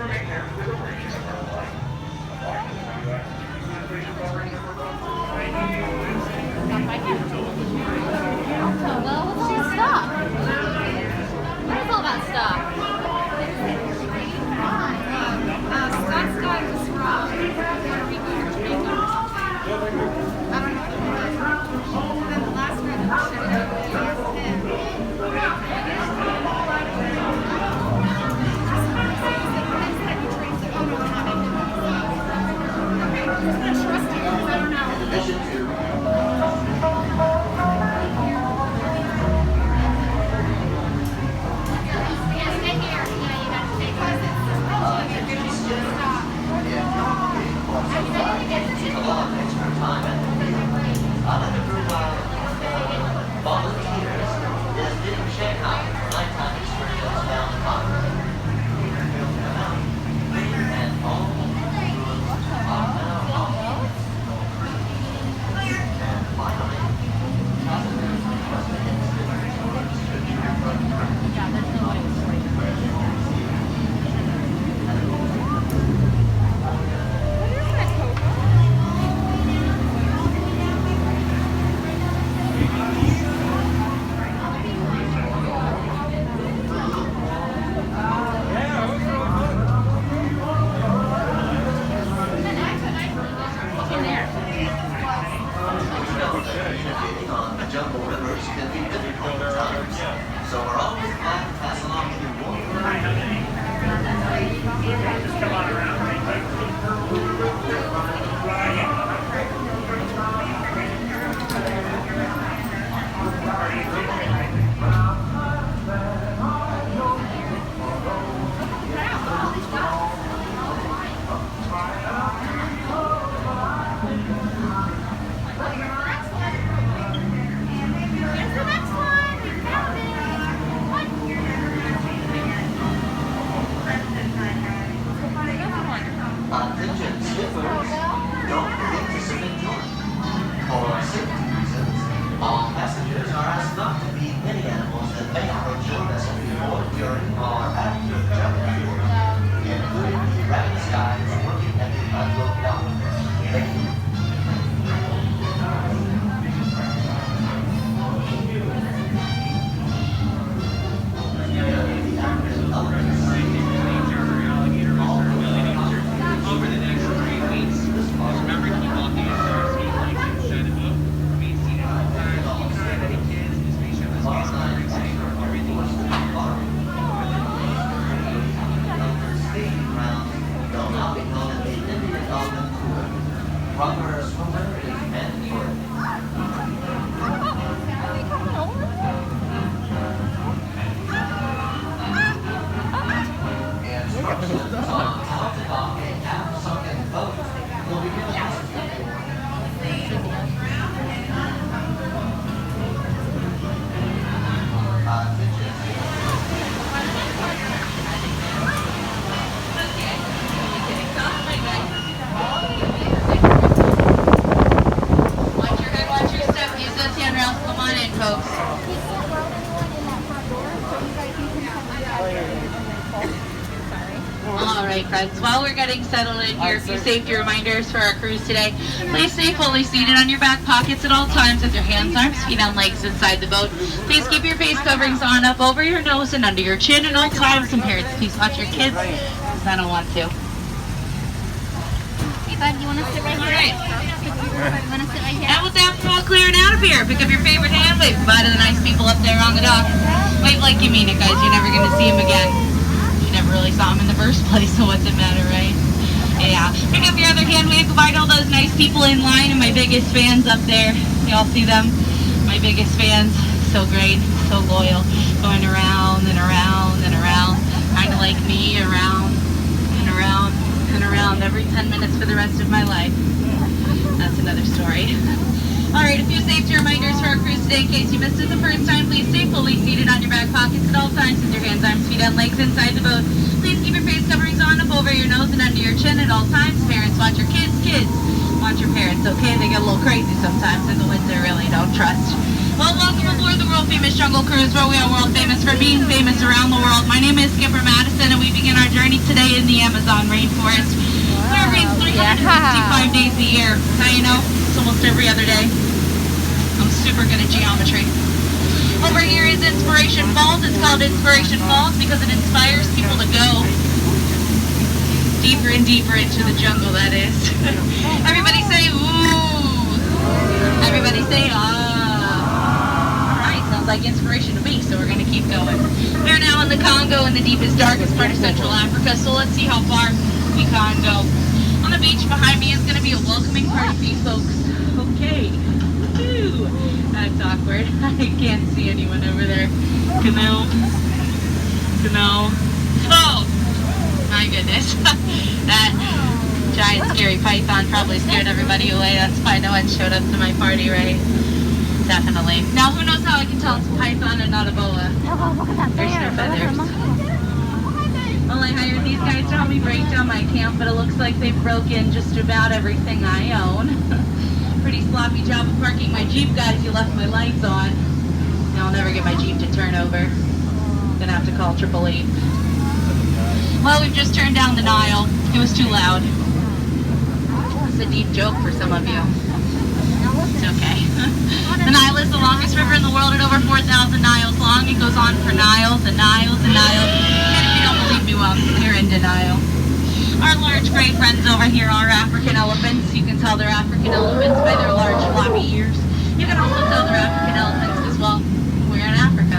Well, what's all this stuff? What is all that stuff? Scott's dog was from Puerto Rico or Jamaica or something. I don't know what it was. And then the last guy that showed up was him. Oh no, not him. I'm just gonna trust you because I don't know. Alright friends, while we're getting settled in here, a few safety reminders for our cruise today. Please stay fully seated on your back pockets at all times with your hands, arms, feet, and legs inside the boat. Please keep your face coverings on up over your nose and under your chin at all times. And parents, please watch your kids because I don't want to. Hey bud, you want to sit right here? Alright. You want to sit right here? And with that, we're all clearing out of here. Pick up your favorite hand, wave goodbye to the nice people up there on the dock. Wave like you mean it, guys. You're never going to see them again. Never really saw him in the first place, so what's it matter, right? Yeah. Pick up your other hand, wave goodbye to all those nice people in line and my biggest fans up there. Y'all see them? My biggest fans. So great, so loyal. Going around and around and around. Kind of like me, around and around and around every 10 minutes for the rest of my life. That's another story. Alright, a few safety reminders for our cruise today. In case you missed it the first time, please stay fully seated on your back pockets at all times with your hands, arms, feet, and legs inside the boat. Please keep your face coverings on up over your nose and under your chin at all times. Parents, watch your kids. Kids, watch your parents, okay? They get a little crazy sometimes in the winter, really don't trust. Well, welcome aboard the world famous Jungle Cruise, where we are world famous for being famous around the world. My name is Skipper Madison, and we begin our journey today in the Amazon rainforest. Where it rains 365 days a year. Now you know, it's almost every other day. I'm super good at geometry. Over here is Inspiration Falls. It's called Inspiration Falls because it inspires people to go deeper and deeper into the jungle, that is. Everybody say, ooh. Everybody say, ah. Alright, sounds like inspiration to me, so we're going to keep going. We're now in the Congo, in the deepest, darkest part of Central Africa, so let's see how far we can go. On the beach behind me is going to be a welcoming party for you folks. Okay. Woo. That's awkward. I can't see anyone over there. Canoe. Oh! My goodness. That giant scary python probably scared everybody away. That's why no one showed up to my party, right? Definitely. Now, who knows how I can tell it's a python and not a boa? There's no feathers. Well, I hired these guys to help me break down my camp, but it looks like they've broken just about everything I own. Pretty sloppy job of parking my Jeep, guys. You left my lights on. Now I'll never get my Jeep to turn over. Gonna have to call 888. Well, we've just turned down the Nile. It was too loud. It's a deep joke for some of you. It's okay. The Nile is the longest river in the world at over 4,000 miles long. It goes on for miles and miles and miles. And if you don't believe me, well, you're in denial. Our large gray friends over here are African elephants. You can tell they're African elephants by their large floppy ears. You can also tell they're African elephants because, well, we're in Africa.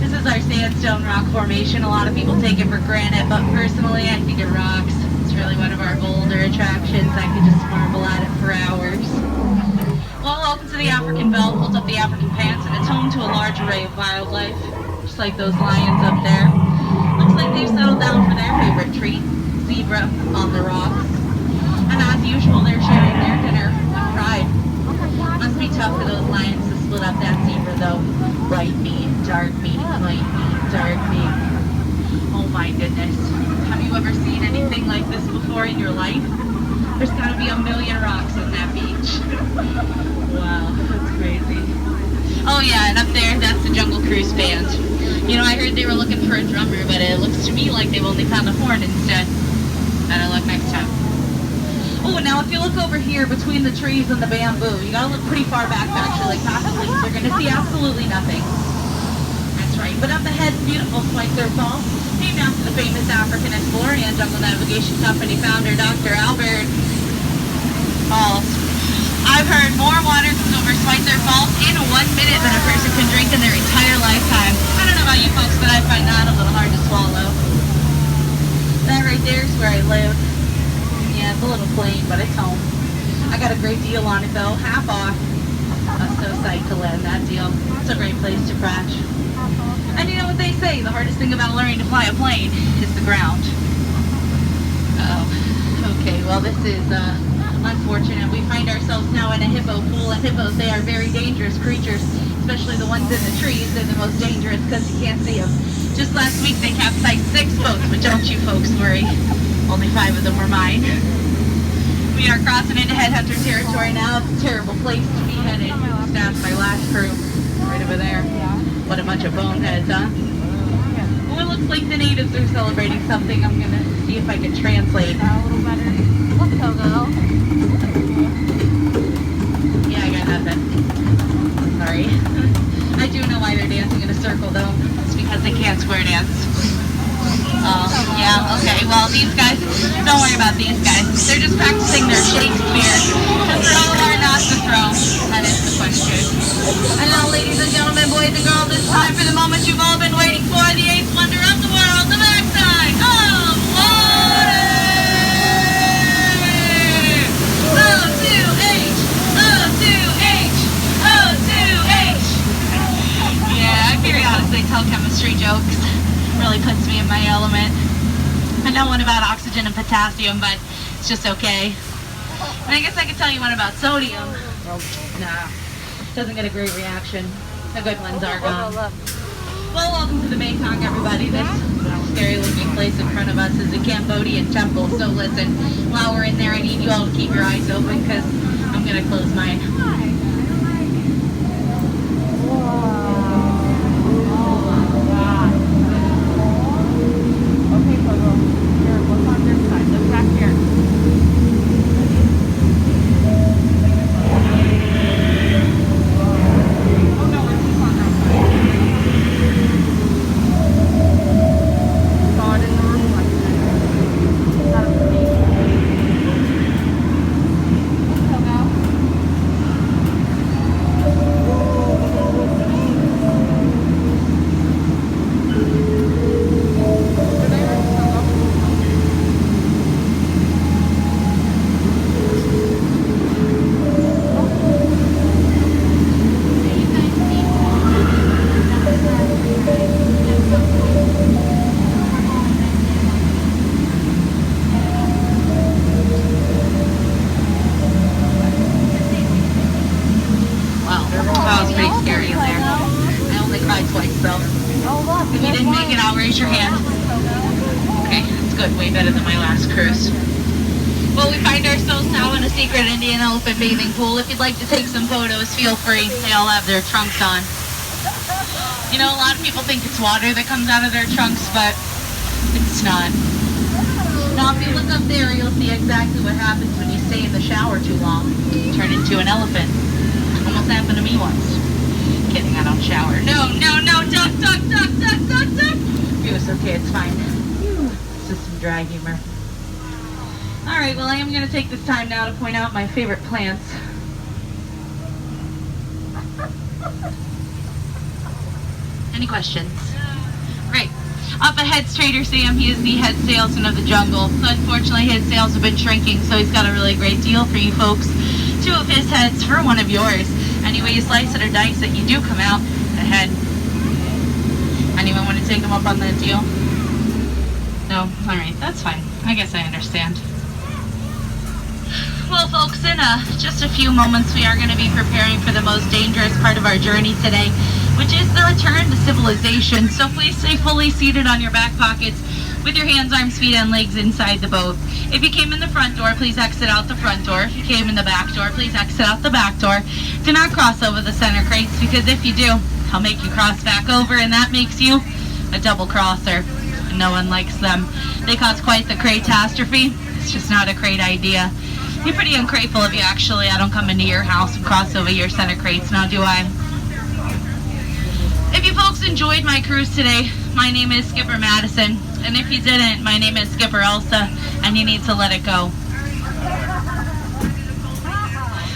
This is our sandstone rock formation. A lot of people take it for granite, but personally I think it rocks. It's really one of our bolder attractions. I could just marvel at it for hours. Well, welcome to the African Belt. Hold up the African pants, and it's home to a large array of wildlife, just like those lions up there. Looks like they've settled down for their favorite treat. Zebra on the rocks. And as usual, they're sharing their dinner with pride. Must be tough for those lions to split up that zebra, though. Light meat, dark meat, light meat, dark meat. Oh my goodness. Have you ever seen anything like this before in your life? There's gotta be a million rocks on that beach. Wow, that's crazy. Oh yeah, and up there, that's the Jungle Cruise band. You know, I heard they were looking for a drummer, but it looks to me like they've only found a horn instead. Better luck next time. Oh, now if you look over here between the trees and the bamboo, you gotta look pretty far back actually, like past the leaves. You're gonna see absolutely nothing. That's right. But up ahead, beautiful Schweitzer Falls, named after the famous African explorer and jungle navigation company founder, Dr. Albert Falls. I've heard more water comes over Schweitzer Falls in 1 minute than a person can drink in their entire lifetime. I don't know about you folks, but I find that a little hard to swallow. That right there is where I live. Yeah, it's a little plain, but it's home. I got a great deal on it though, half off. I was so psyched to land that deal. It's a great place to crash. And you know what they say, the hardest thing about learning to fly a plane is the ground. Oh, okay, well this is unfortunate. We find ourselves now in a hippo pool, and hippos, they are very dangerous creatures, especially the ones in the trees. They're the most dangerous because you can't see them. Just last week they capsized 6 boats, but don't you folks worry. Only 5 of them were mine. We are crossing into headhunter territory now. It's a terrible place to be headed. That's my last crew. Right over there. What a bunch of boneheads, huh? Well, it looks like the natives are celebrating something. I'm going to see if I can translate. A little better. Let's go. Yeah, I got nothing. Sorry. I do know why they're dancing in a circle, though. It's because they can't square dance. Oh, yeah, okay. Well, these guys, don't worry about these guys. They're just practicing their Shakespeare. Because they're all hard not to throw. That is the question. And now, ladies and gentlemen, boys and girls, it's time for the moment you've all been waiting for. The 8th wonder of the world, the backside of water! O2H! O2H! O2H! Yeah, I periodically tell chemistry jokes. Really puts me in my element. I know one about oxygen and potassium, but it's just okay. And I guess I could tell you one about sodium. Nah, doesn't get a great reaction. The good ones are gone. Well, welcome to the Mekong, everybody. This scary looking place in front of us is a Cambodian temple. So listen, while we're in there, I need you all to keep your eyes open because I'm going to close mine. raise your hand. Okay, that's good. Way better than my last cruise. Well, we find ourselves now in a secret Indian elephant bathing pool. If you'd like to take some photos, feel free. They all have their trunks on. You know, a lot of people think it's water that comes out of their trunks, but it's not. Now, if you look up there, you'll see exactly what happens when you stay in the shower too long. You turn into an elephant. Almost happened to me once. Kidding, I don't shower. No, duck. It's okay, it's fine. It's just some dry humor. Alright, well, I am going to take this time now to point out my favorite plants. Any questions? Right. Up ahead's Trader Sam. He is the head salesman of the jungle. Unfortunately, his sales have been shrinking, so he's got a really great deal for you folks. 2 of his heads for 1 of yours. Any way you slice it or dice it, you do come out ahead. Anyone want to take him up on that deal? No? Alright, that's fine. I guess I understand. Well, folks, in just a few moments, we are going to be preparing for the most dangerous part of our journey today, which is the return to civilization. So please stay fully seated on your back pockets with your hands, arms, feet, and legs inside the boat. If you came in the front door, please exit out the front door. If you came in the back door, please exit out the back door. Do not cross over the center crates, because if you do, I'll make you cross back over, and that makes you a double crosser. No one likes them. They cause quite the crate-tastrophe. It's just not a crate idea. You're pretty ungrateful of you, actually. I don't come into your house and cross over your center crates, now do I? If you folks enjoyed my cruise today, my name is Skipper Madison. And if you didn't, my name is Skipper Elsa, and you need to let it go.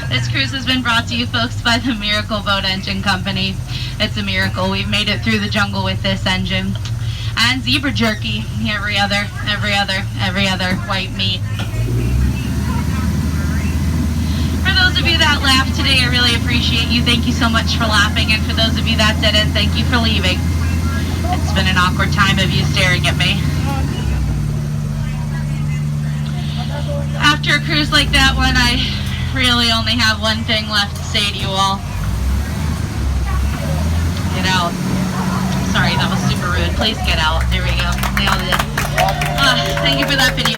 This cruise has been brought to you folks by the Miracle Boat Engine Company. It's a miracle. We've made it through the jungle with this engine. And zebra jerky, every other white meat. For those of you that laughed today, I really appreciate you. Thank you so much for laughing. And for those of you that didn't, thank you for leaving. It's been an awkward time of you staring at me. After a cruise like that one, I really only have one thing left to say to you all. Get out. Sorry, that was super rude. Please get out. There we go. Nailed it. Thank you for that video.